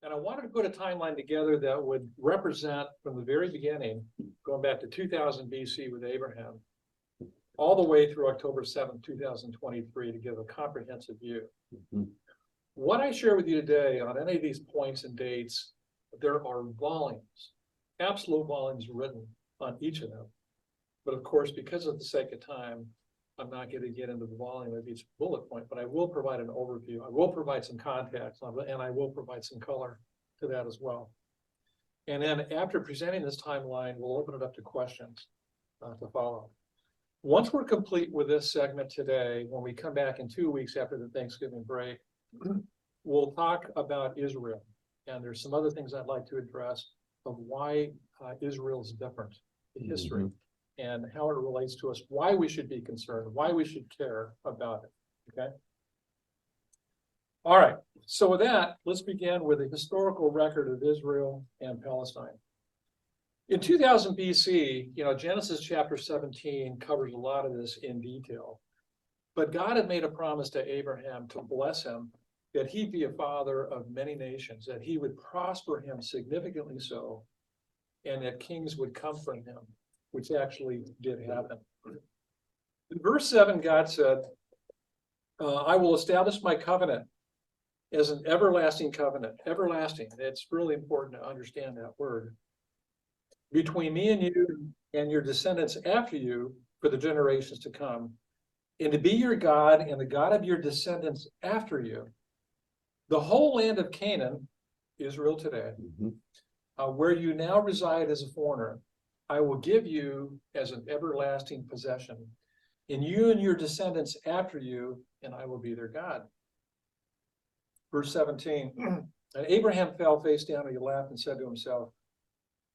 And I wanted to put a timeline together that would represent from the very beginning, going back to 2000 BC with Abraham, all the way through October 7th, 2023, to give a comprehensive view. Mhm. What I share with you today on any of these points and dates, there are volumes, absolute volumes written on each of them. But of course, because of the sake of time, I'm not going to get into the volume of each bullet point, but I will provide an overview. I will provide some context, and I will provide some color to that as well. And then after presenting this timeline, we'll open it up to questions to follow. Once we're complete with this segment today, when we come back in 2 weeks after the Thanksgiving break, we'll talk about Israel. And there's some other things I'd like to address of why Israel is different in history. And how it relates to us, why we should be concerned, why we should care about it, okay? All right, so with that, let's begin with a historical record of Israel and Palestine. In 2000 BC, Genesis chapter 17 covers a lot of this in detail. But God had made a promise to Abraham to bless him, that he'd be a father of many nations, that he would prosper him significantly so, and that kings would come from him, which actually did happen. In verse 7, God said, I will establish my covenant as an everlasting covenant. Everlasting, it's really important to understand that word. Between me and you and your descendants after you for the generations to come, and to be your God and the God of your descendants after you. The whole land of Canaan, Israel today, where you now reside as a foreigner, I will give you as an everlasting possession, in you and your descendants after you, and I will be their God. Verse 17, and Abraham fell face down and he laughed and said to himself,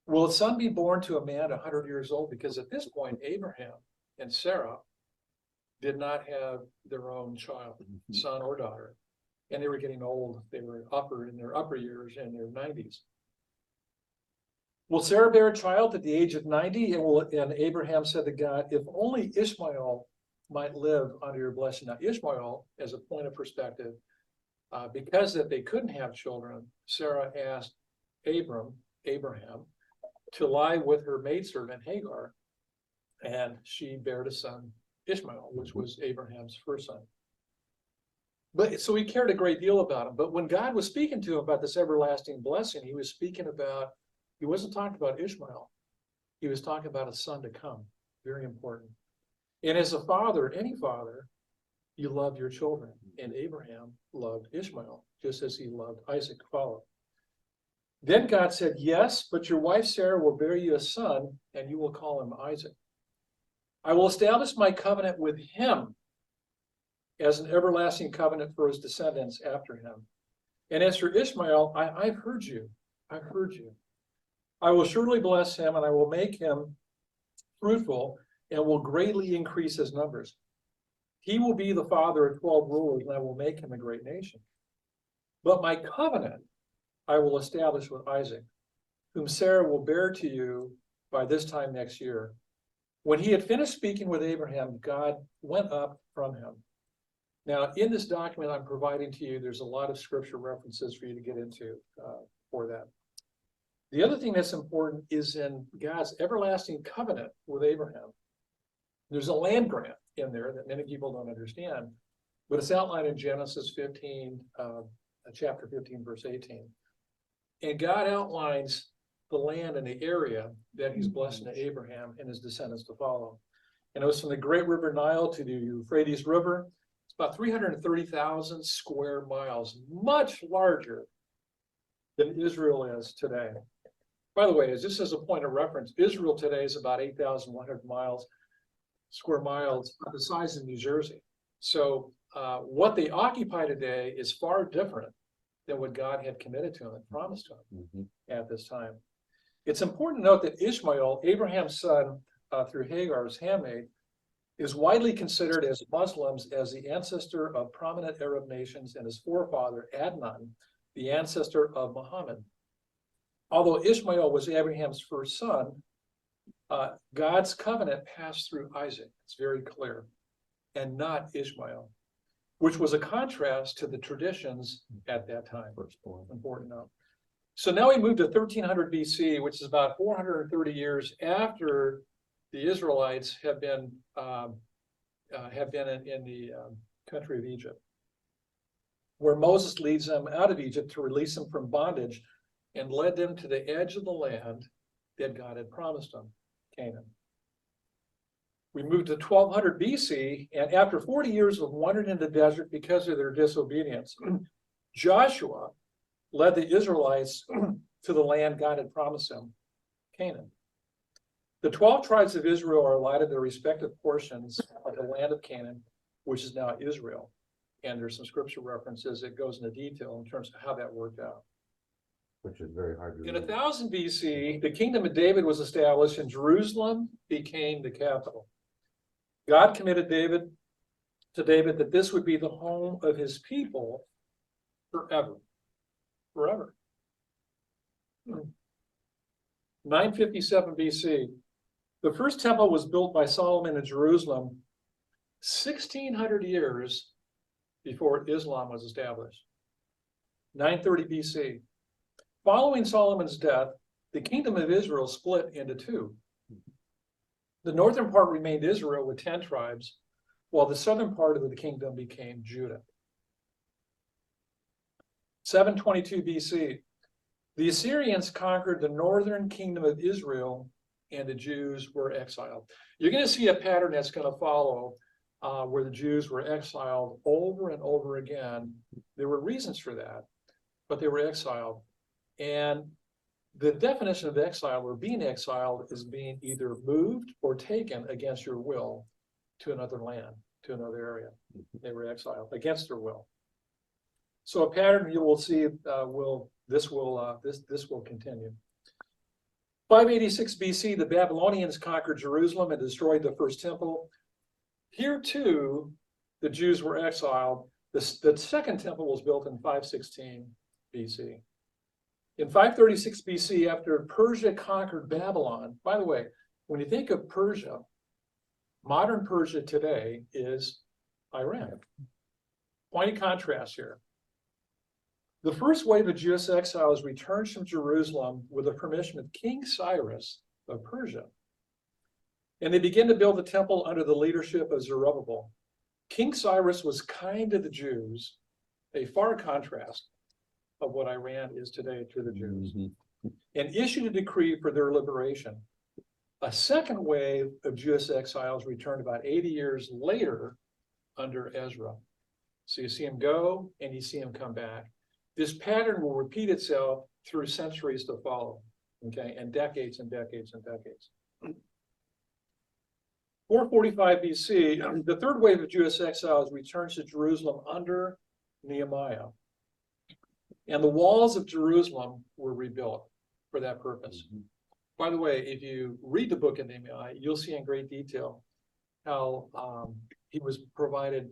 will a son be born to a man 100 years old? Because at this point, Abraham and Sarah did not have their own child, son or daughter, and they were getting old. They were in their upper years, in their 90s. Will Sarah bear a child at the age of 90? And Abraham said to God, if only Ishmael might live under your blessing. Now, Ishmael, as a point of perspective, because that they couldn't have children, Sarah asked Abraham, to lie with her maidservant Hagar, and she bare a son, Ishmael, which was Abraham's first son. But so he cared a great deal about him. But when God was speaking to him about this everlasting blessing, he wasn't talking about Ishmael. He was talking about a son to come. Very important. And as a father, any father, you love your children. And Abraham loved Ishmael, just as he loved Isaac, follow. Then God said, yes, but your wife Sarah will bear you a son, and you will call him Isaac. I will establish my covenant with him as an everlasting covenant for his descendants after him. And as for Ishmael, I've heard you. I've heard you. I will surely bless him, and I will make him fruitful, and will greatly increase his numbers. He will be the father of 12 rulers, and I will make him a great nation. But my covenant I will establish with Isaac, whom Sarah will bear to you by this time next year. When he had finished speaking with Abraham, God went up from him. Now, in this document I'm providing to you, there's a lot of scripture references for you to get into for that. The other thing that's important is in God's everlasting covenant with Abraham. There's a land grant in there that many people don't understand, but it's outlined in Genesis 15, chapter 15, verse 18. And God outlines the land and the area that he's blessing to Abraham and his descendants to follow. And it was from the great river Nile to the Euphrates River. It's about 330,000 square miles, much larger than Israel is today. By the way, just as a point of reference, Israel today is about 8,100 square miles, about the size of New Jersey. So what they occupy today is far different than what God had committed to him and promised to him at this time. It's important to note that Ishmael, Abraham's son through Hagar's handmaid, is widely considered as Muslims as the ancestor of prominent Arab nations, and his forefather Adnan, the ancestor of Muhammad. Although Ishmael was Abraham's first son, God's covenant passed through Isaac. It's very clear, and not Ishmael, which was a contrast to the traditions at that time. Important to know. So now we move to 1300 BC, which is about 430 years after the Israelites have been in the country of Egypt, where Moses leads them out of Egypt to release them from bondage and led them to the edge of the land that God had promised them, Canaan. We moved to 1200 BC, and after 40 years of wandering in the desert because of their disobedience, Joshua led the Israelites to the land God had promised them, Canaan. The 12 tribes of Israel are allotted their respective portions of the land of Canaan, which is now Israel. And there's some scripture references that goes into detail in terms of how that worked out. Which is very hard to In 1000 BC, the kingdom of David was established and Jerusalem became the capital. God committed to David that this would be the home of his people forever. Forever. 957 BC, the first temple was built by Solomon in Jerusalem 1600 years before Islam was established. 930 BC, following Solomon's death, the kingdom of Israel split into two. The northern part remained Israel with 10 tribes, while the southern part of the kingdom became Judah. 722 BC, the Assyrians conquered the northern kingdom of Israel and the Jews were exiled. You're going to see a pattern that's going to follow where the Jews were exiled over and over again. There were reasons for that, but they were exiled. And the definition of exile or being exiled is being either moved or taken against your will to another land, to another area. They were exiled against their will. So a pattern you will see this will continue. 586 BC, the Babylonians conquered Jerusalem and destroyed the first temple. Here too, the Jews were exiled. The second temple was built in 516 BC. In 536 BC, after Persia conquered Babylon, by the way, when you think of Persia, modern Persia today is Iran. Pointed contrast here. The first wave of Jewish exiles returns from Jerusalem with the permission of King Cyrus of Persia. And they begin to build the temple under the leadership of Zerubbabel. King Cyrus was kind to the Jews, a far contrast of what Iran is today to the Jews, and issued a decree for their liberation. A second wave of Jewish exiles returned about 80 years later under Ezra. So you see him go and you see him come back. This pattern will repeat itself through centuries to follow, okay, and decades and decades and decades. 445 BC, the third wave of Jewish exiles returns to Jerusalem under Nehemiah. And the walls of Jerusalem were rebuilt for that purpose. By the way, if you read the book of Nehemiah, you'll see in great detail how he was provided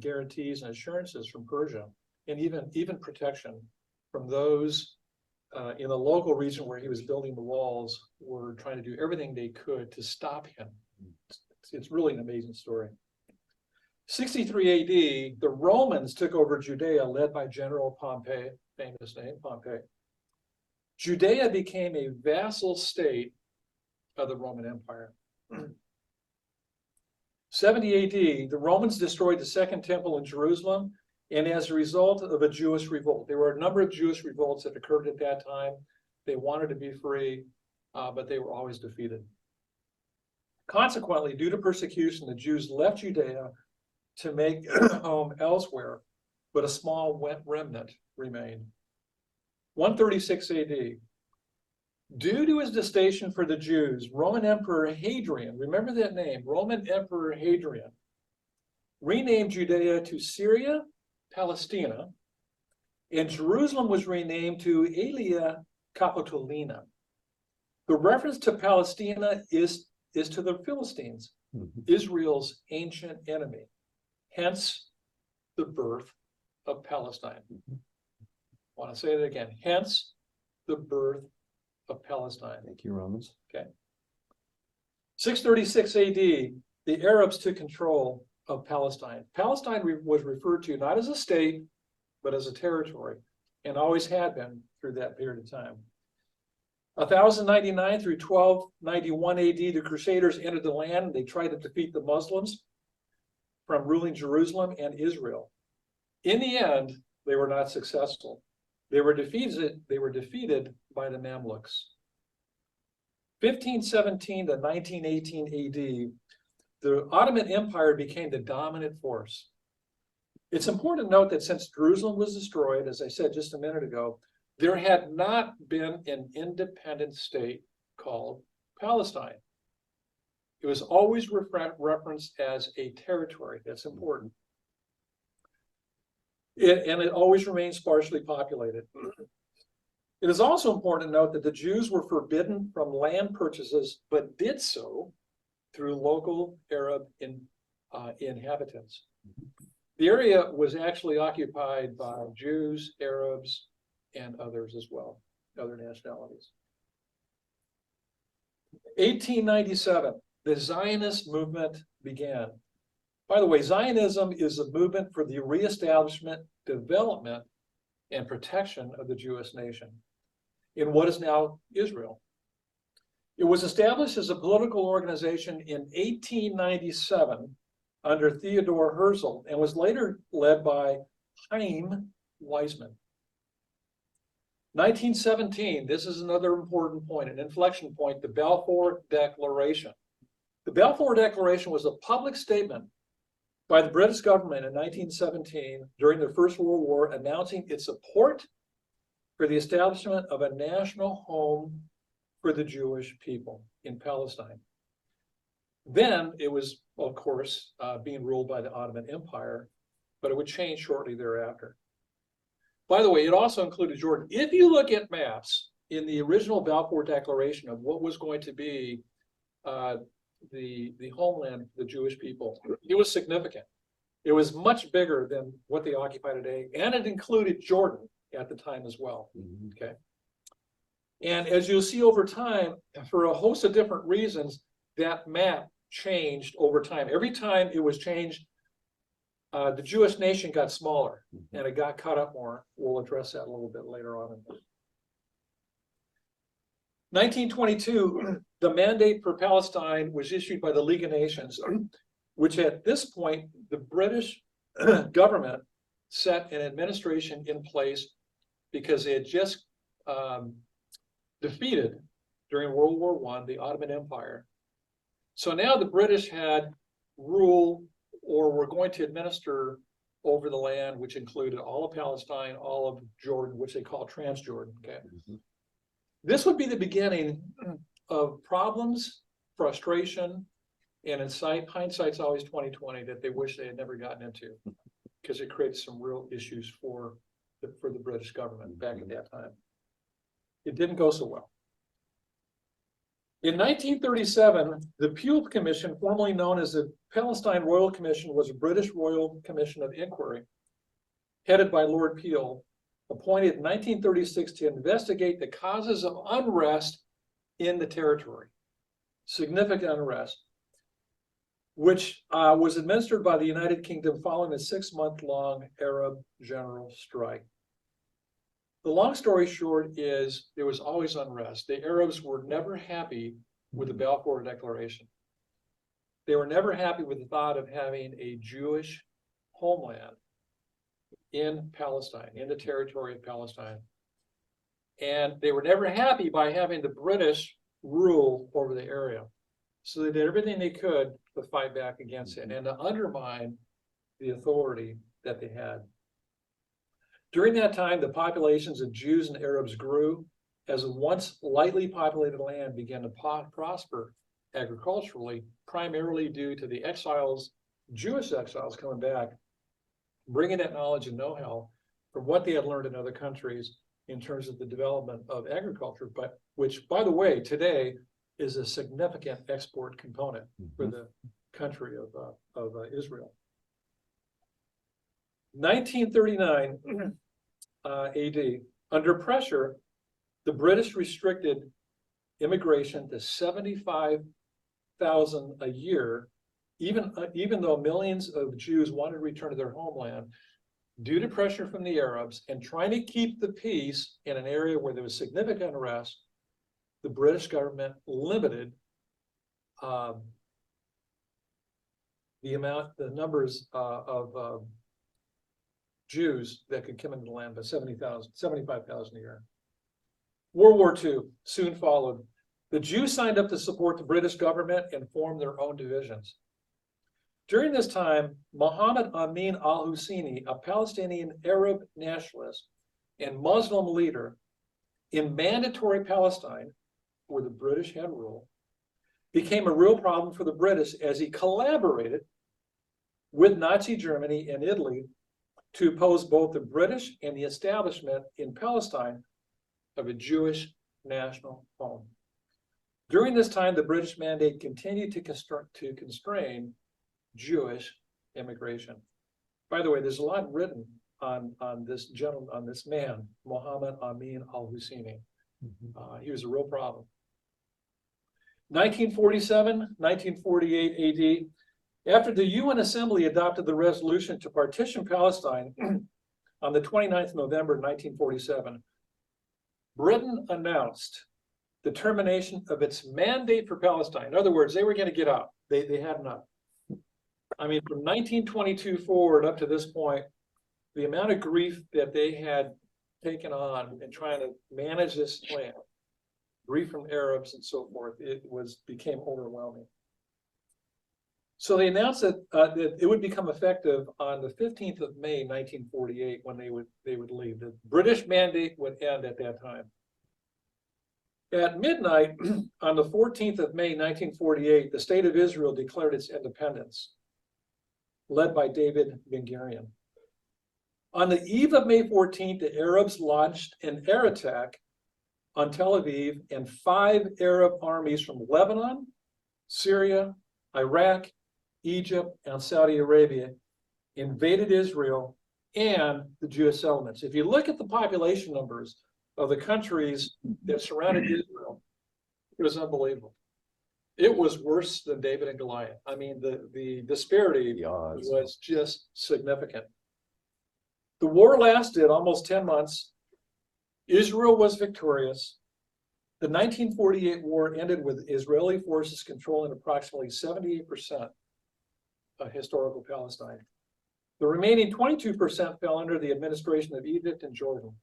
guarantees and assurances from Persia, and even protection from those in the local region where he was building the walls were trying to do everything they could to stop him. It's really an amazing story. 63 AD, the Romans took over Judea, led by General Pompey, famous name, Pompey. Judea became a vassal state of the Roman Empire. 70 AD, the Romans destroyed the second temple in Jerusalem, and as a result of a Jewish revolt. There were a number of Jewish revolts that occurred at that time. They wanted to be free, but they were always defeated. Consequently, due to persecution, the Jews left Judea to make home elsewhere, but a small remnant remained. 136 AD. Due to his disdain for the Jews, Roman Emperor Hadrian, remember that name, Roman Emperor Hadrian, renamed Judea to Syria, Palestina, and Jerusalem was renamed to Aelia Capitolina. The reference to Palestina is to the Philistines, Israel's ancient enemy, hence the birth of Palestine. I want to say that again, hence the birth of Palestine. Thank you, Romans. Okay. 636 AD, the Arabs took control of Palestine. Palestine was referred to not as a state, but as a territory. and always had been through that period of time. 1099 through 1291 AD, the Crusaders entered the land and they tried to defeat the Muslims from ruling Jerusalem and Israel. In the end, they were not successful. They were defeated by the Mamluks. 1517 to 1918 AD, the Ottoman Empire became the dominant force. It's important to note that since Jerusalem was destroyed, as I said just a minute ago, there had not been an independent state called Palestine. It was always referenced as a territory. That's important. And it always remains sparsely populated. It is also important to note that the Jews were forbidden from land purchases, but did so through local Arab inhabitants. The area was actually occupied by Jews, Arabs, and others as well, other nationalities. 1897, the Zionist movement began. By the way, Zionism is a movement for the reestablishment, development, and protection of the Jewish nation in what is now Israel. It was established as a political organization in 1897 under Theodore Herzl and was later led by Chaim Weizmann. 1917, this is another important point, an inflection point, the Balfour Declaration. The Balfour Declaration was a public statement by the British government in 1917 during the First World War announcing its support for the establishment of a national home for the Jewish people in Palestine. Then it was, of course, being ruled by the Ottoman Empire, but it would change shortly thereafter. By the way, it also included Jordan. If you look at maps in the original Balfour Declaration of what was going to be the homeland, the Jewish people, it was significant. It was much bigger than what they occupy today, and it included Jordan at the time as well. Okay. And as you'll see over time, for a host of different reasons, that map changed over time. Every time it was changed, the Jewish nation got smaller and it got cut up more. We'll address that a little bit later on. 1922, the mandate for Palestine was issued by the League of Nations, which at this point, the British government set an administration in place because they had just defeated during World War I, the Ottoman Empire. So now the British had rule or were going to administer over the land, which included all of Palestine, all of Jordan, which they call Transjordan. Okay. This would be the beginning of problems, frustration, and hindsight's always 20/20 that they wish they had never gotten into, because it created some real issues for the British government back at that time. It didn't go so well. In 1937, the Peel Commission, formerly known as the Palestine Royal Commission, was a British Royal Commission of Inquiry, headed by Lord Peel, appointed in 1936 to investigate the causes of unrest in the territory, significant unrest, which was administered by the United Kingdom following a 6-month-long Arab general strike. The long story short is there was always unrest. The Arabs were never happy with the Balfour Declaration. They were never happy with the thought of having a Jewish homeland in Palestine, in the territory of Palestine. And they were never happy by having the British rule over the area. So they did everything they could to fight back against it and to undermine the authority that they had. During that time, the populations of Jews and Arabs grew as a once lightly populated land began to prosper agriculturally, primarily due to the exiles, Jewish exiles coming back, bringing that knowledge and know-how from what they had learned in other countries in terms of the development of agriculture, but which, by the way, today is a significant export component for the country of Israel. 1939 AD, under pressure, the British restricted immigration to 75,000 a year, even though millions of Jews wanted to return to their homeland. due to pressure from the Arabs and trying to keep the peace in an area where there was significant unrest, the British government limited the numbers of Jews that could come into the land by 75,000 a year. World War II soon followed. The Jews signed up to support the British government and formed their own divisions. During this time, Mohammed Amin al-Husseini, a Palestinian Arab nationalist and Muslim leader in mandatory Palestine, where the British had rule, became a real problem for the British as he collaborated with Nazi Germany and Italy to oppose both the British and the establishment in Palestine of a Jewish national home. During this time, the British mandate continued to constrain Jewish immigration. By the way, there's a lot written on this gentleman, on this man, Mohammed Amin al-Husseini. He was a real problem. 1947, 1948 AD, after the UN Assembly adopted the resolution to partition Palestine on the 29th of November, 1947, Britain announced the termination of its mandate for Palestine. In other words, they were going to get out. They had enough. I mean, from 1922 forward up to this point, the amount of grief that they had taken on in trying to manage this land, grief from Arabs and so forth, became overwhelming. So they announced that it would become effective on the 15th of May, 1948, when they would leave. The British mandate would end at that time. At midnight on the 14th of May, 1948, the state of Israel declared its independence, led by David Ben-Gurion. On the eve of May 14th, the Arabs launched an air attack on Tel Aviv, and 5 Arab armies from Lebanon, Syria, Iraq, Egypt, and Saudi Arabia invaded Israel and the Jewish settlements. If you look at the population numbers of the countries that surrounded Israel, it was unbelievable. It was worse than David and Goliath. I mean, the disparity was just significant. The war lasted almost 10 months. Israel was victorious. The 1948 war ended with Israeli forces controlling approximately 78% of historical Palestine. The remaining 22% fell under the administration of Egypt and Jordan.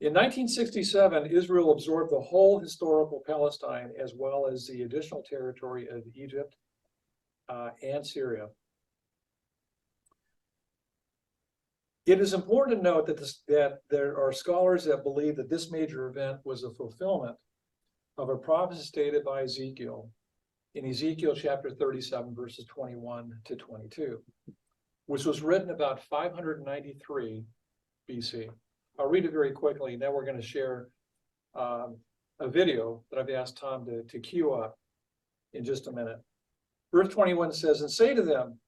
In 1967, Israel absorbed the whole historical Palestine as well as the additional territory of Egypt and Syria. It is important to note that there are scholars that believe that this major event was a fulfillment of a prophecy stated by Ezekiel in Ezekiel chapter 37, verses 21 to 22, which was written about 593 BC. I'll read it very quickly, and then we're going to share a video that I've asked Tom to queue up in just a minute. Verse 21 says, "And say to them,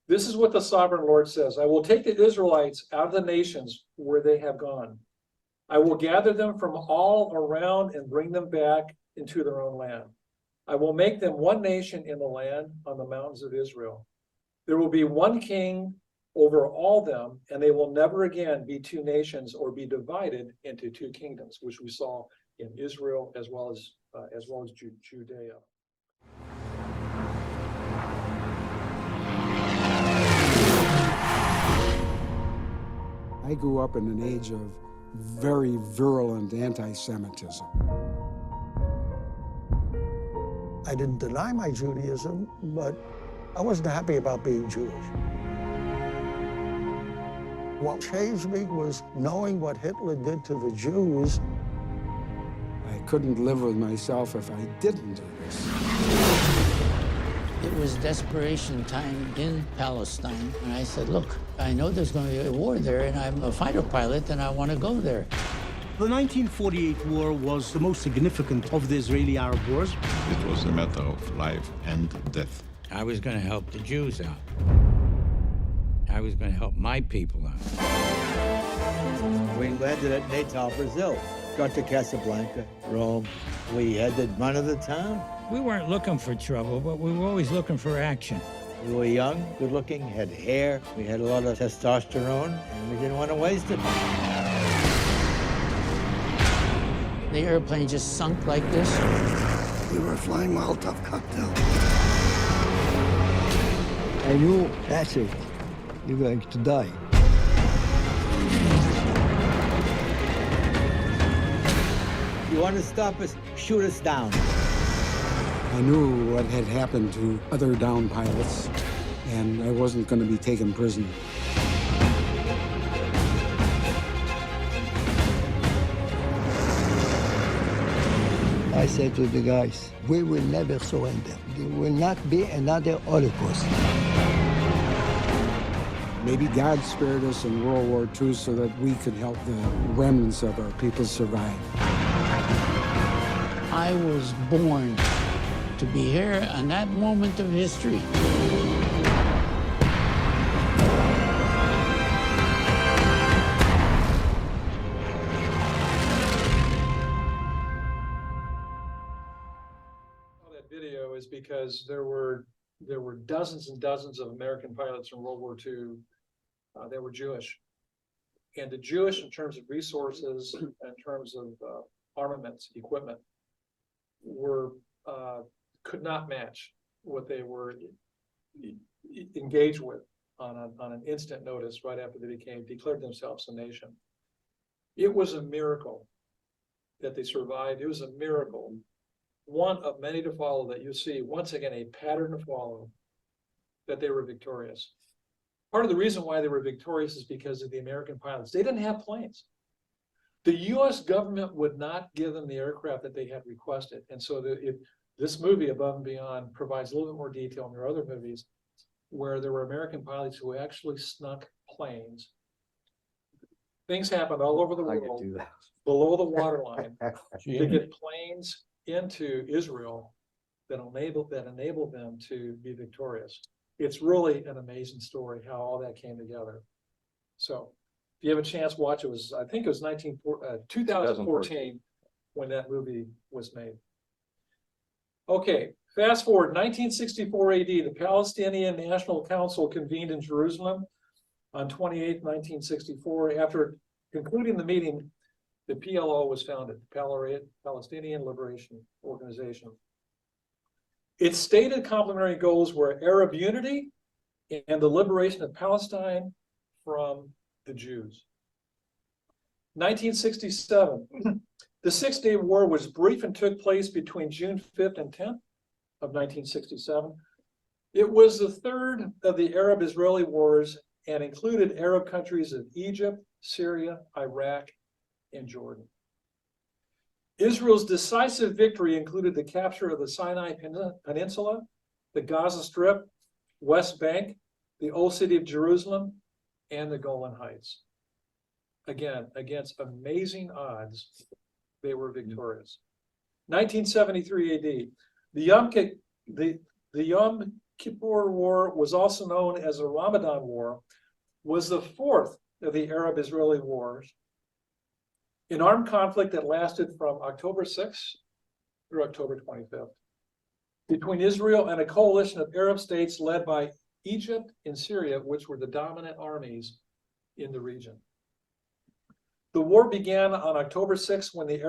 this is what the sovereign Lord says, I will take the Israelites out of the nations where they have gone. I will gather them from all around and bring them back into their own land. I will make them one nation in the land on the mountains of Israel. There will be one king over all them, and they will never again be two nations or be divided into two kingdoms," which we saw in Israel as well as Judea. I grew up in an age of very virulent anti-Semitism. I didn't deny my Judaism, but I wasn't happy about being Jewish. What changed me was knowing what Hitler did to the Jews. I couldn't live with myself if I didn't do this. It was desperation time in Palestine, and I said, look, I know there's going to be a war there, and I'm a fighter pilot, and I want to go there. The 1948 war was the most significant of the Israeli-Arab wars. It was a matter of life and death. I was going to help the Jews out. I was going to help my people out. We landed at Natal, Brazil. Got to Casablanca, Rome. We had to run of the town. We weren't looking for trouble, but we were always looking for action. We were young, good looking, had hair, we had a lot of testosterone, and we didn't want to waste it. The airplane just sunk like this. We were flying Molotov cocktail. I knew, that's it. You're going to die. If you want to stop us, shoot us down. I knew what had happened to other downed pilots, and I wasn't going to be taken prisoner. I said to the guys, we will never surrender. There will not be another Holocaust. Maybe God spared us in World War II so that we could help the remnants of our people survive. I was born to be here on that moment of history. That video is because there were dozens and dozens of American pilots in World War II that were Jewish. And the Jewish, in terms of resources, in terms of armaments, equipment, were could not match what they were engaged with on an instant notice right after they declared themselves a nation. It was a miracle that they survived. It was a miracle, one of many to follow, that you see once again a pattern to follow, that they were victorious. Part of the reason why they were victorious is because of the American pilots. They didn't have planes. The US government would not give them the aircraft that they had requested. And so if this movie, Above and Beyond, provides a little bit more detail than their other movies, where there were American pilots who actually snuck planes. Things happened all over the world below the waterline to get planes into Israel that enabled them to be victorious. It's really an amazing story how all that came together. So if you have a chance, watch it. I think it was 2014 when that movie was made. Okay, fast forward, 1964 AD, the Palestinian National Council convened in Jerusalem on 28, 1964. After concluding the meeting, the PLO was founded, Palestinian Liberation Organization. Its stated complementary goals were Arab unity and the liberation of Palestine from the Jews. 1967, the Six-Day War was brief and took place between June 5th and 10th of 1967. It was the third of the Arab-Israeli wars and included Arab countries of Egypt, Syria, Iraq, and Jordan. Israel's decisive victory included the capture of the Sinai Peninsula, the Gaza Strip, West Bank, the Old City of Jerusalem, and the Golan Heights. Again, against amazing odds, they were victorious. 1973 AD, the Yom Kippur War, was also known as the Ramadan War, was the fourth of the Arab-Israeli wars, an armed conflict that lasted from October 6th through October 25th between Israel and a coalition of Arab states led by Egypt and Syria, which were the dominant armies in the region. The war began on October 6th when the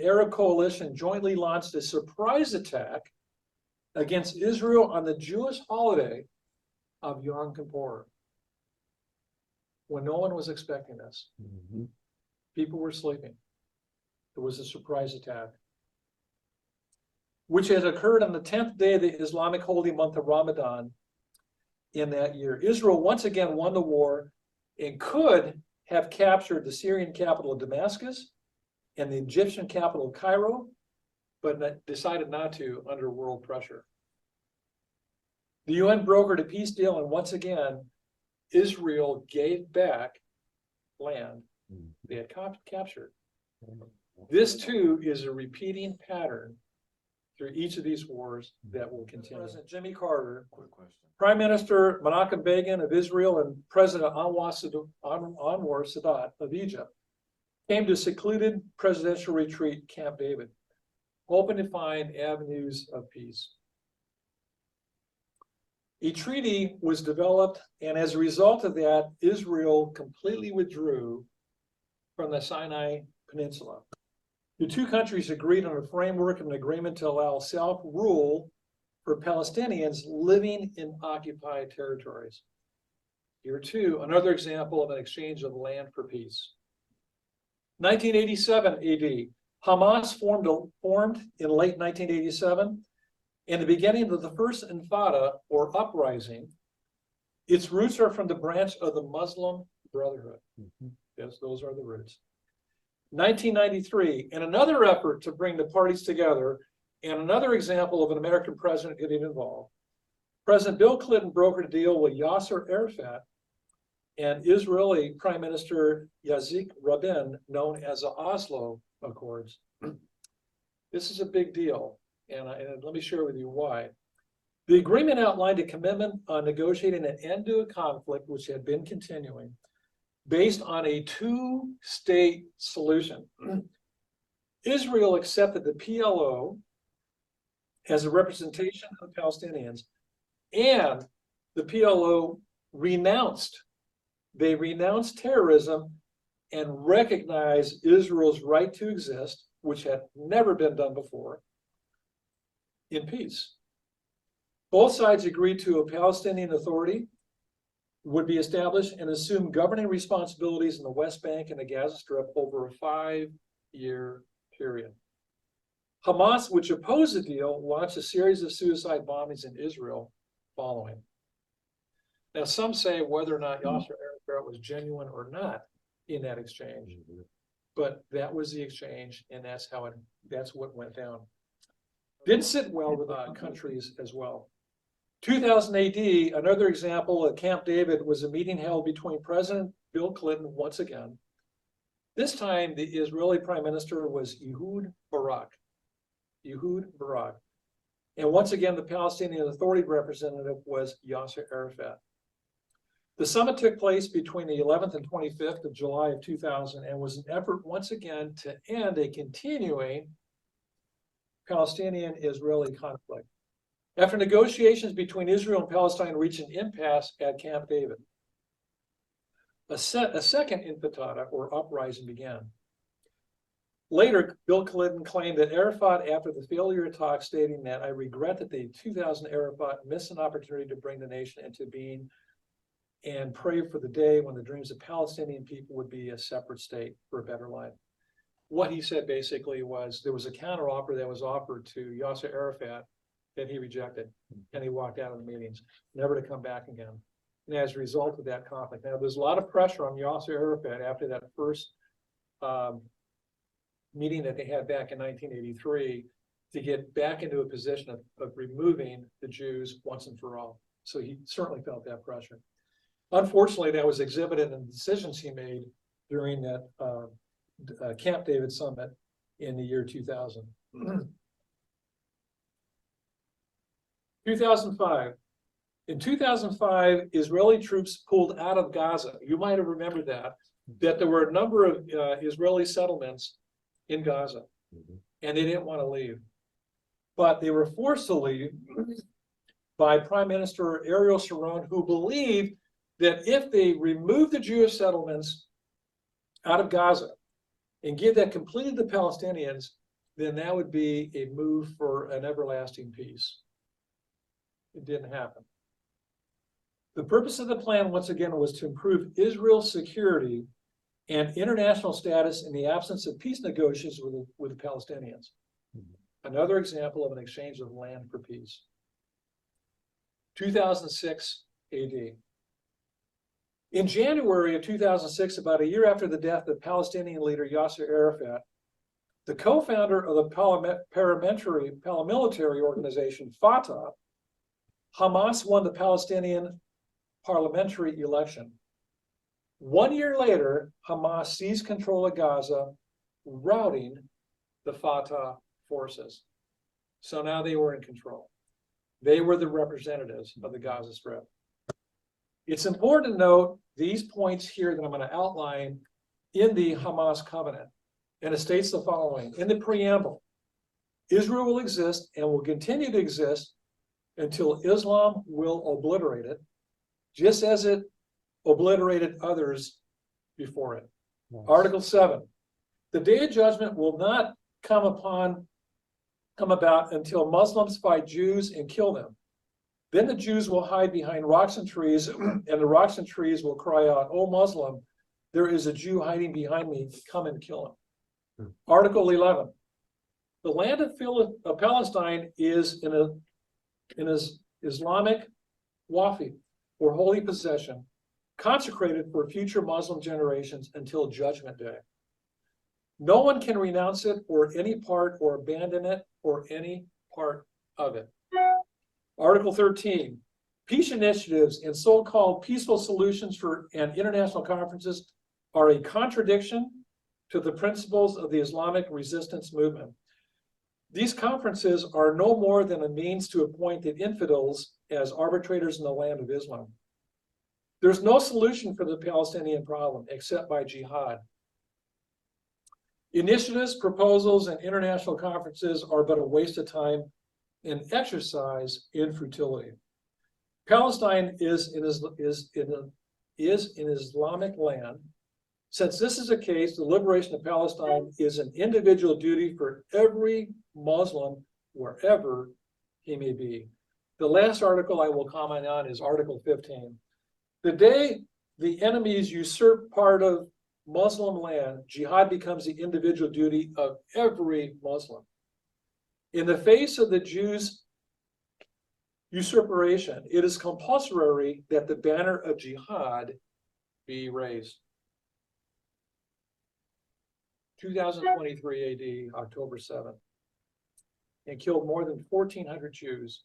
Arab coalition jointly launched a surprise attack against Israel on the Jewish holiday of Yom Kippur, when no one was expecting this. People were sleeping. It was a surprise attack, which had occurred on the 10th day of the Islamic holy month of Ramadan in that year. Israel once again won the war and could have captured the Syrian capital of Damascus and the Egyptian capital of Cairo, but decided not to under world pressure. The UN brokered a peace deal, and once again, Israel gave back land they had captured. This too is a repeating pattern through each of these wars that will continue. President Jimmy Carter, Prime Minister Menachem Begin of Israel, and President Anwar Sadat of Egypt came to secluded presidential retreat Camp David, hoping to find avenues of peace. A treaty was developed, and as a result of that, Israel completely withdrew from the Sinai Peninsula. The two countries agreed on a framework of an agreement to allow self-rule for Palestinians living in occupied territories. Here too, another example of an exchange of land for peace. 1987 AD, Hamas formed in late 1987, and the beginning of the first Intifada, or uprising. Its roots are from the branch of the Muslim Brotherhood. Yes, those are the roots. 1993, and another effort to bring the parties together, and another example of an American president getting involved. President Bill Clinton brokered a deal with Yasser Arafat and Israeli Prime Minister Yitzhak Rabin, known as the Oslo Accords. This is a big deal, and let me share with you why. The agreement outlined a commitment on negotiating an end to a conflict which had been continuing based on a two-state solution. Israel accepted the PLO as a representation of the Palestinians, and the PLO renounced terrorism and recognized Israel's right to exist, which had never been done before, in peace. Both sides agreed to a Palestinian Authority would be established and assume governing responsibilities in the West Bank and the Gaza Strip over a 5-year period. Hamas, which opposed the deal, launched a series of suicide bombings in Israel following. Now, some say whether or not Yasser Arafat was genuine or not in that exchange, but that was the exchange, and that's what went down. Didn't sit well with countries as well. 2000 AD, another example at Camp David was a meeting held between President Bill Clinton once again. This time, the Israeli Prime Minister was Ehud Barak. And once again, the Palestinian Authority representative was Yasser Arafat. The summit took place between the 11th and 25th of July of 2000 and was an effort once again to end a continuing Palestinian-Israeli conflict. After negotiations between Israel and Palestine reached an impasse at Camp David, a second intifada, or uprising, began. Later, Bill Clinton claimed that Arafat, after the failure of talks, stating that I regret that the 2000 Arafat missed an opportunity to bring the nation into being and pray for the day when the dreams of Palestinian people would be a separate state for a better life. What he said basically was there was a counteroffer that was offered to Yasser Arafat that he rejected, and he walked out of the meetings, never to come back again. And as a result of that conflict, now there's a lot of pressure on Yasser Arafat after that first meeting that they had back in 1983 to get back into a position of removing the Jews once and for all. So he certainly felt that pressure. Unfortunately, that was exhibited in the decisions he made during that Camp David summit in the year 2000. 2005. In 2005, Israeli troops pulled out of Gaza. You might have remembered that there were a number of Israeli settlements in Gaza, and they didn't want to leave. But they were forced to leave by Prime Minister Ariel Sharon, who believed that if they removed the Jewish settlements out of Gaza and give that completely to the Palestinians, then that would be a move for an everlasting peace. It didn't happen. The purpose of the plan, once again, was to improve Israel's security and international status in the absence of peace negotiations with the Palestinians. Another example of an exchange of land for peace. 2006 AD. In January of 2006, about a year after the death of Palestinian leader Yasser Arafat, the co-founder of the paramilitary organization Fatah, Hamas won the Palestinian parliamentary election. 1 year later, Hamas seized control of Gaza, routing the Fatah forces. So now they were in control. They were the representatives of the Gaza Strip. It's important to note these points here that I'm going to outline in the Hamas covenant. And it states the following: in the preamble, Israel will exist and will continue to exist until Islam will obliterate it, just as it obliterated others before it. Yes. Article 7, the day of judgment will not come about until Muslims fight Jews and kill them. Then the Jews will hide behind rocks and trees, and the rocks and trees will cry out, "O Muslim, there is a Jew hiding behind me, come and kill him." Article 11, the land of Palestine is in an Islamic wafi, or holy possession, consecrated for future Muslim generations until Judgment Day. No one can renounce it or any part, or abandon it or any part of it. Article 13, peace initiatives and so-called peaceful solutions and international conferences are a contradiction to the principles of the Islamic resistance movement. These conferences are no more than a means to appoint the infidels as arbitrators in the land of Islam. There's no solution for the Palestinian problem except by jihad. Initiatives, proposals, and international conferences are but a waste of time and exercise in futility. Palestine is in Islamic land. Since this is the case, the liberation of Palestine is an individual duty for every Muslim, wherever he may be. The last article I will comment on is Article 15. The day the enemies usurp part of Muslim land, jihad becomes the individual duty of every Muslim. In the face of the Jews' usurpation, it is compulsory that the banner of jihad be raised. 2023 AD, October 7th, and killed more than 1,400 Jews,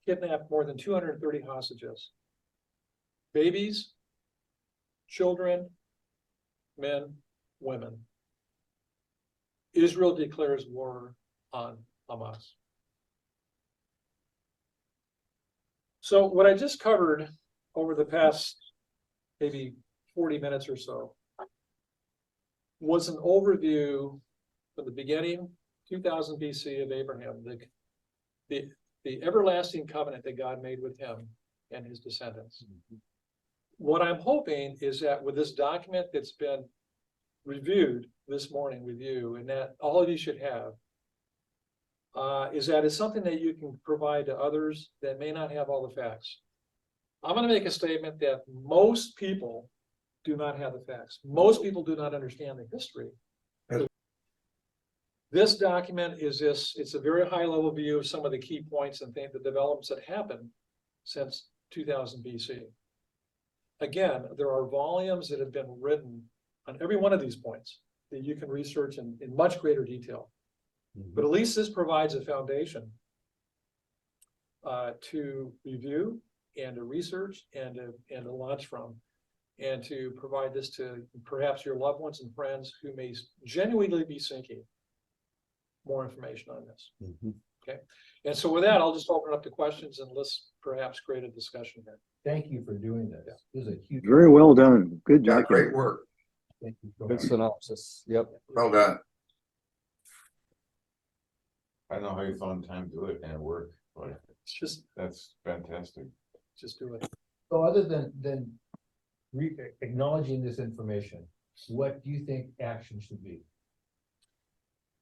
kidnapped more than 230 hostages, babies, children, men, women. Israel declares war on Hamas. So what I just covered over the past maybe 40 minutes or so was an overview of the beginning, 2000 BC, of Abraham, the everlasting covenant that God made with him and his descendants. Mm-hmm. What I'm hoping is that with this document that's been reviewed this morning with you, and that all of you should have, is that it's something that you can provide to others that may not have all the facts. I'm going to make a statement that most people do not have the facts. Most people do not understand the history. This document it's a very high level view of some of the key points and the developments that happened since 2000 BC. Again, there are volumes that have been written on every one of these points that you can research in much greater detail. Mm-hmm. But at least this provides a foundation to review and to research and to launch from, and to provide this to perhaps your loved ones and friends who may genuinely be seeking more information on this. Mm-hmm. Okay. And so with that, I'll just open up to questions and let's perhaps create a discussion here. Thank you for doing this. Yeah. This is a huge. Very well done. Good job. Great work. Thank you so Good much. synopsis. Yep. Well done. I don't know how you found time to do it and it worked, but that's fantastic. Just do it. So other than acknowledging this information, what do you think action should be?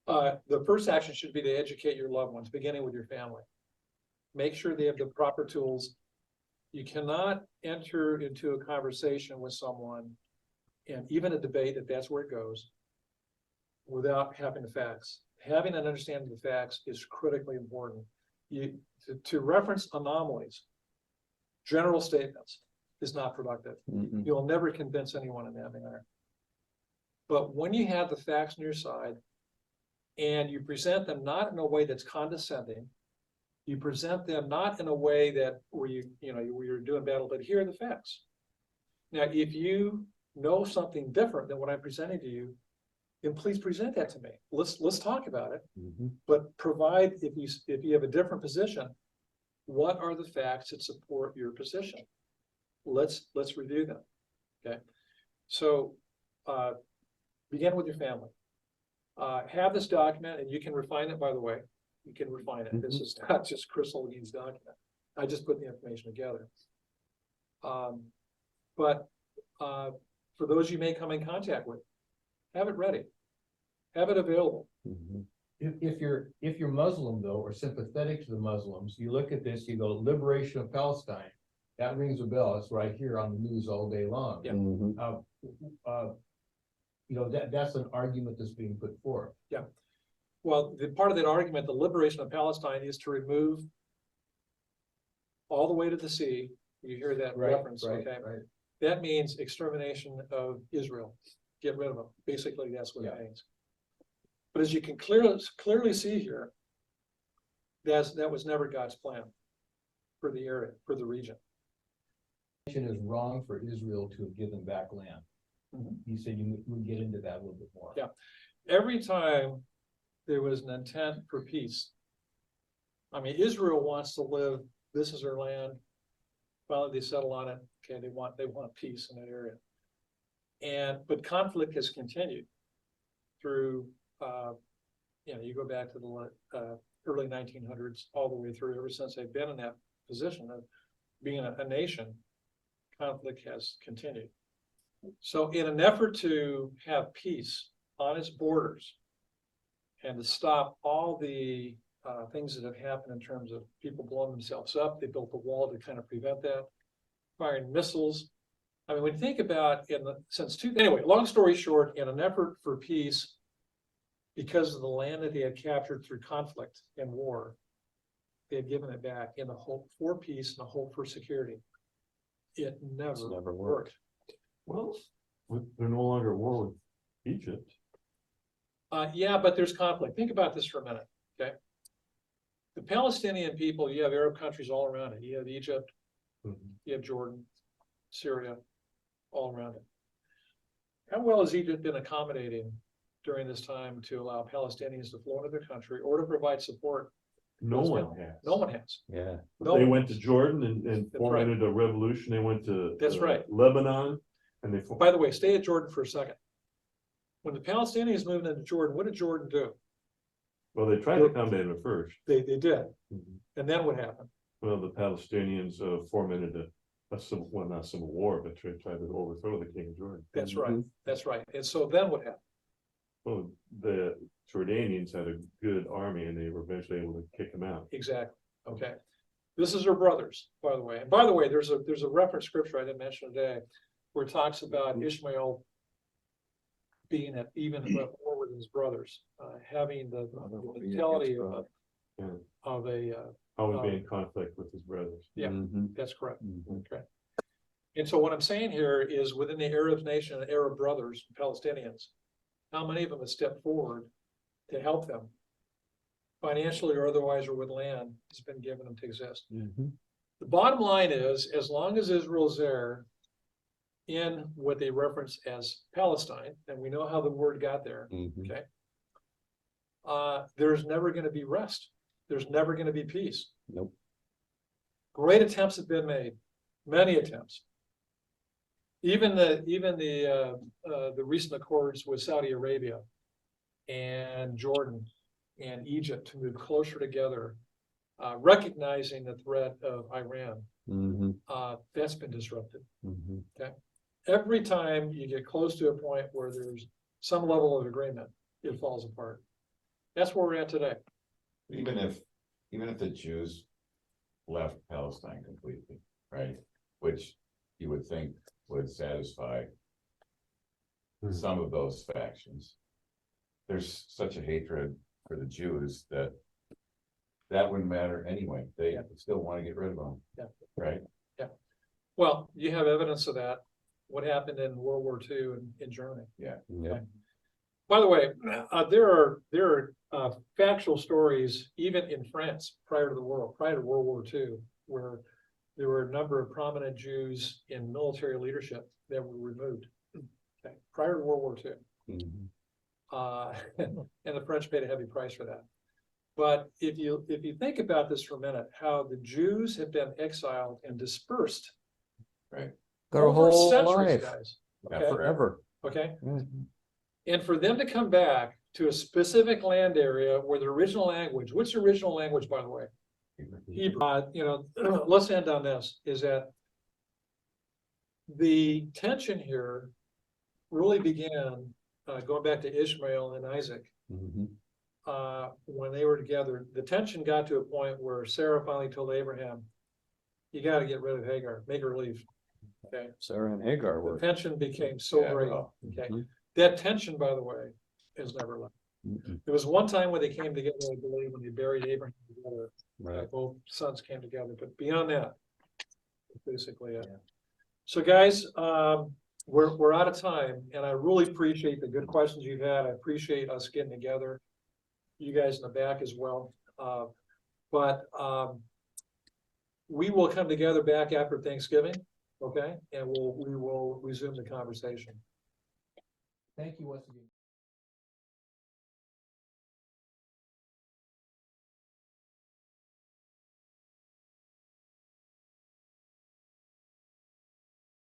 The first action should be to educate your loved ones, beginning with your family. Make sure they have the proper tools. You cannot enter into a conversation with someone, and even a debate, if that's where it goes, without having the facts. Having an understanding of the facts is critically important. To reference anomalies, general statements, is not productive. Mm-hmm. You'll never convince anyone in that manner. But when you have the facts on your side, and you present them not in a way that's condescending, you present them not in a way that where you're doing battle, but here are the facts. Now, if you know something different than what I'm presenting to you, then please present that to me. Let's talk about it. Mm-hmm. But provide, if you have a different position, what are the facts that support your position? Let's review them. Okay. So begin with your family. Have this document, and you can refine it, by the way. You can refine it. This is not just Chris Holguin's document. I just put the information together. But for those you may come in contact with, have it ready. Have it available. If you're Muslim though, or sympathetic to the Muslims, you look at this, you go liberation of Palestine. That rings a bell. It's right here on the news all day long. Yeah. You know, that's an argument that's being put forth. Yeah. Well, the part of that argument, the liberation of Palestine, is to remove all the way to the sea. You hear that reference, okay? Right. That means extermination of Israel. Get rid of them. Basically, that's what it means. But as you can clearly see here, that was never God's plan for the area, for the region. It is wrong for Israel to have given back land. You said you would get into that a little bit more. Yeah. Every time there was an intent for peace, I mean, Israel wants to live, this is their land. Finally, they settle on it. Okay, they want peace in that area. But conflict has continued through, you go back to the early 1900s, all the way through, ever since they've been in that position of being a nation, conflict has continued. So in an effort to have peace on its borders and to stop all the things that have happened in terms of people blowing themselves up, they built a wall to kind of prevent that, firing missiles. I mean, when you think about anyway, long story short, in an effort for peace, because of the land that they had captured through conflict and war, they had given it back in the hope for peace and the hope for security. It never worked. Well, they're no longer at war with Egypt. Yeah, but there's conflict. Think about this for a minute, okay? The Palestinian people, you have Arab countries all around it. You have Egypt, you have Jordan, Syria, all around it. How well has Egypt been accommodating during this time to allow Palestinians to flow into their country or to provide support? No one has. No one has. Yeah. They went to Jordan and fomented a revolution. They went to Lebanon, and they. By the way, stay at Jordan for a second. When the Palestinians moved into Jordan, what did Jordan do? Well, they tried to come in at first. They did. And then what happened? Well, the Palestinians fomented a civil, well, not civil war, but tried to overthrow the king of Jordan. That's right. That's right. And so then what happened? Well, the Jordanians had a good army, and they were eventually able to kick them out. Exactly. Okay. This is their brothers, by the way. And by the way, there's a reference scripture I didn't mention today, where it talks about Ishmael being at even war with his brothers, having the mentality of a always being in conflict with his brothers. Yeah, that's correct. Okay. And so what I'm saying here is within the Arab nation, Arab brothers, Palestinians, how many of them have stepped forward to help them financially or otherwise, or with land has been given them to exist? The bottom line is, as long as Israel is there in what they reference as Palestine, and we know how the word got there, okay, there's never going to be rest. There's never going to be peace. Nope. Great attempts have been made, many attempts. Even the recent accords with Saudi Arabia and Jordan and Egypt to move closer together, recognizing the threat of Iran, that's been disrupted. Okay, every time you get close to a point where there's some level of agreement, it falls apart. That's where we're at today. Even if the Jews left Palestine completely, right? Which you would think would satisfy some of those factions. There's such a hatred for the Jews that wouldn't matter anyway. They still want to get rid of them. Yeah. Right? Yeah. Well, you have evidence of that. What happened in World War II in Germany? Yeah. Okay. By the way, there are factual stories even in France prior to World War II, where there were a number of prominent Jews in military leadership that were removed. Okay, prior to World War II, and the French paid a heavy price for that. But if you think about this for a minute, how the Jews have been exiled and dispersed, right? Their whole centuries, life, guys. Yeah, Okay? forever. Okay. And for them to come back to a specific land area where the original language, what's the original language, by the way? Hebrew, let's end on this, is that the tension here really began, going back to Ishmael and Isaac. When they were together, the tension got to a point where Sarah finally told Abraham, you gotta get rid of Hagar, make her leave. Okay, Sarah and Hagar the were. tension became so Yeah, great, well, okay? That tension, by the way, has never left. There was one time when they came together, I believe, when they buried Abraham together. Right. Both sons came together, but beyond that, basically, So guys, we're out of time, and I really appreciate the good questions you've had. I appreciate us getting together. You guys in the back as well. But we will come together back after Thanksgiving, okay? And we will resume the conversation. Thank you once again.